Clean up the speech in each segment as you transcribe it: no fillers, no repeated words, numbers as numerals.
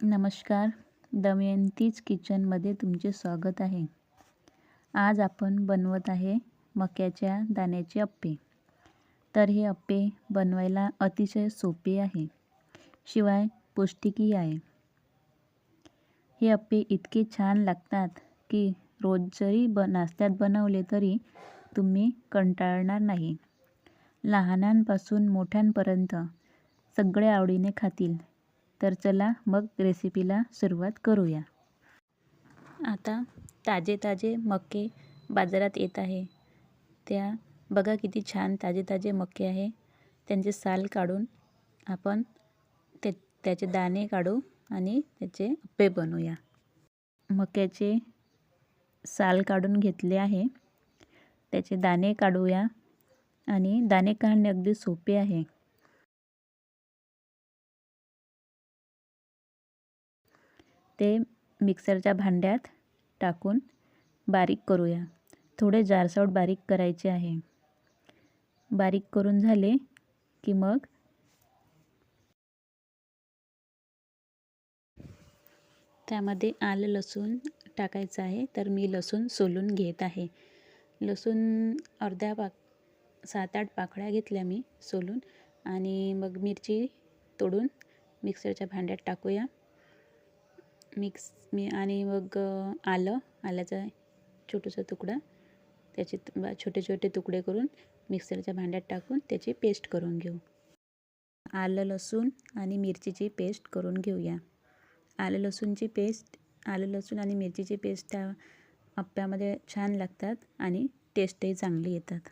नमस्कार, दमयंतीज किचनमध्ये तुमचे स्वागत आहे. आज आपण बनवत आहे मक्याच्या दाण्याचे अप्पे. तर हे अप्पे बनवायला अतिशय सोपे आहे, शिवाय पौष्टिकही आहे. हे अप्पे इतके छान लागतात की रोज जरी नाश्त्यात बनवले तरी तुम्ही कंटाळणार नाही. लहानांपासून मोठ्यांपर्यंत सगळे आवडीने खातील. तर चला मग रेसिपीला सुरुवात करूया. आता ताजे ताजे मके बाजारात येत आहे. त्या बघा किती छान ताजे ताजे मके आहे. त्यांचे साल काढून आपण त्याचे दाणे काढू आणि त्याचे अप्पे बनवूया. मक्याचे साल काढून घेतले आहे. त्याचे दाणे काढूया आणि दाणे काढणे अगदी सोपे आहे. ते मिक्सरच्या भांड्यात टाकून बारीक करूया. थोडे जाडसर बारीक करायचे आहे. बारीक करून झाले की मग त्यामध्ये आलं लसूण टाकायचं आहे. तर मी लसूण सोलून घेत आहे. लसूण 7-8 पाकळ्या घेतल्या मी सोलून. आणि मग मिरची तोडून मिक्सरच्या भांड्यात टाकूया. आणि मग आल्याचा छोटासा तुकडा त्याचे छोटे छोटे तुकडे करून मिक्सरच्या भांड्यात टाकून त्याची पेस्ट करून घेऊ. आलं लसूण आणि मिरचीची पेस्ट करून घेऊया. आलं लसूण आणि मिरचीची पेस्ट त्या अप्प्यामध्ये छान लागतात आणि टेस्टही चांगली येतात.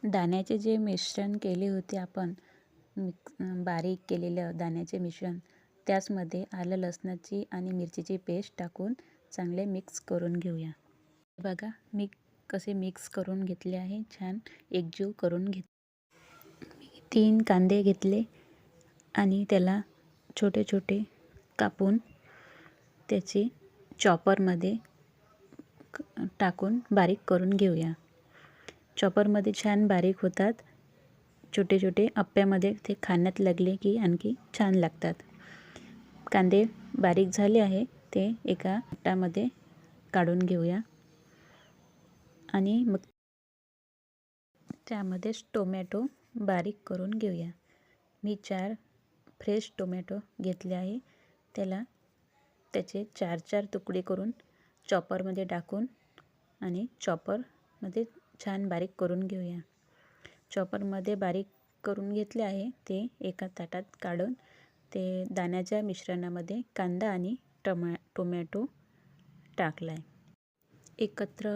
दाण्याचे जे मिश्रण केले होते आपण, बारीक केलेलं दाण्याचे मिश्रण, त्याचमध्ये आलं लसणाची आणि मिरचीची पेस्ट टाकून चांगले मिक्स करून घेऊया. बघा मी कसे मिक्स करून घेतले आहे. छान एकजीव करून 3 कांदे घेतले आणि त्याला छोटे छोटे कापून त्याची चॉपरमध्ये टाकून बारीक करून घेऊया. चॉपरमध्ये छान बारीक होतात. छोटे छोटे अप्प्यामध्ये ते खाण्यात लागले की आणखी छान लागतात. कांदे बारीक झाले आहे ते एका ताटामध्ये काढून घेऊया. आणि मग त्यामध्येच टोमॅटो बारीक करून घेऊया. मी 4 फ्रेश टोमॅटो घेतले आहे. त्याचे 4 तुकडे करून चॉपरमध्ये टाकून आणि चॉपरमध्ये छान बारीक करून घेऊया. चॉपरमध्ये बारीक करून घेतले आहे ते एका ताटात काढून ते दाण्याच्या मिश्रणामध्ये कांदा आणि टोमॅटो टाकला आहे. एकत्र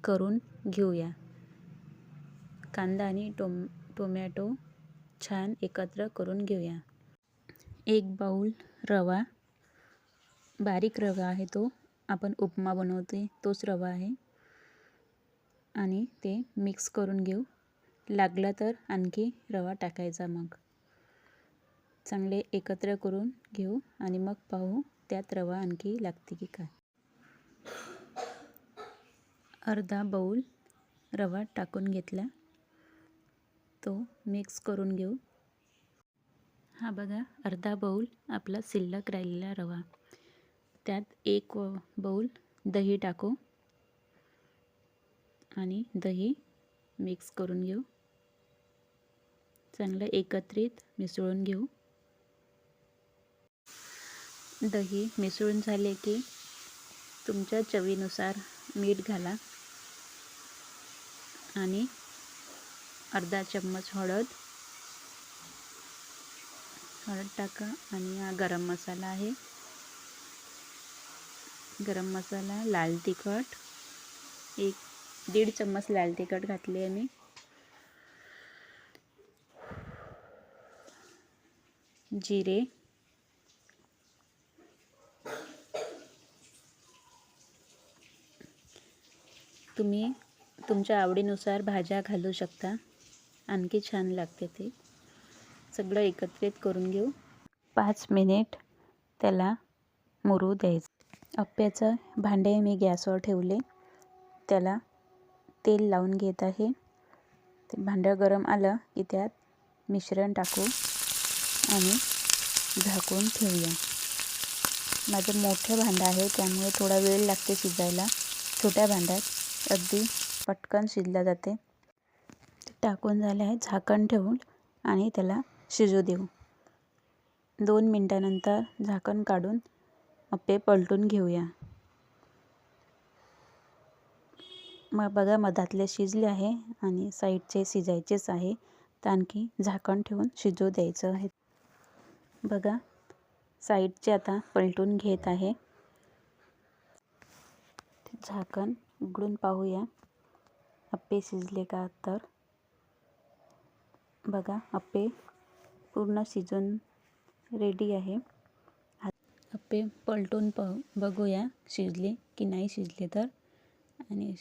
करून घेऊया. कांदा आणि टोमॅटो छान एकत्र करून घेऊया. 1 बाऊल रवा, बारीक रवा आहे तो, आपण उपमा बनवते तोच रवा आहे. आणि ते मिक्स करून घेऊ. लागला तर आणखी रवा टाकायचा. मग चांगले एकत्र करून घेऊ आणि मग पाहू त्यात रवा आणखी लागते की काय. अर्धा बाऊल रवा टाकून घेतला. तो मिक्स करून घेऊ. हा बघा अर्धा बाऊल आपला शिल्लक राहिलेला रवा. त्यात 1 बाऊल दही टाकू आणि दही मिक्स करून घेऊ. चांगलं एकत्रित मिसळून घेऊ. दही मिसळून झाले की तुमच्या चवीनुसार मीठ घाला आणि अर्धा चम्मच हळद टाका. आणि हा गरम मसाला आहे. गरम मसाला, लाल तिखट, 1-1.5 चम्मच लाल तिखट घातले आहे मी. जिरे, तुम्ही तुमच्या आवडीनुसार भाज्या घालू शकता, आणखी छान लागते ते. सगळं एकत्रित करून घेऊ. 5 मिनिट त्याला मुरू द्यायचं. अप्प्याचं भांडे मी गॅसवर ठेवले. त्याला तेल लावून घेत आहे. ते भांडं गरम आलं की त्यात मिश्रण टाकू आणि झाकून ठेवूया. माझं मोठं भांडं आहे त्यामुळे थोडा वेळ लागते शिजायला. छोट्या भांड्यात अगदी पटकन शिजला जाते. टाकून झाले आहे, झाकण ठेवून आणि त्याला शिजू देऊ. 2 मिनिटानंतर झाकण काढून अप्पे पलटून घेऊया. मग बघा मधातले शिजले आहे आणि साईडचे शिजायचेच आहे, तर आणखी झाकण ठेवून शिजू द्यायचं आहे. बघा साईडचे आता पलटून घेत आहे. झाकण उघडून पाहूया अप्पे शिजले का. तर बघा अप्पे पूर्ण शिजून रेडी आहे. अप्पे पलटून बघूया शिजले की नाही शिजले तर. आणि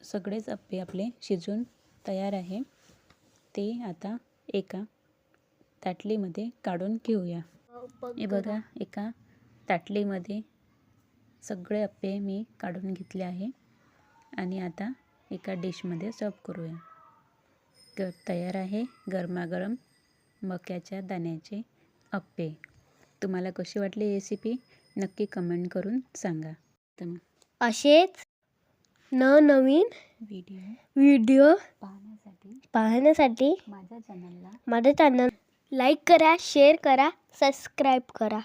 सगळेच अप्पे आपले शिजून तयार आहे. ते आता एका ताटलीमध्ये काढून घेऊया. हे बघा एका ताटलीमध्ये सगळे अप्पे मी काढून घेतले आहे आणि आता एका डिशमध्ये सर्व करूया. तयार आहे गरमागरम मक्याच्या दाण्याचे अप्पे. तुम्हाला कशी वाटली रेसिपी नक्की कमेंट करून सांगा. असेच नवनवीन व्हिडिओ पाहण्यासाठी माझ्या चॅनल लाईक करा, शेअर करा, सबस्क्राईब करा.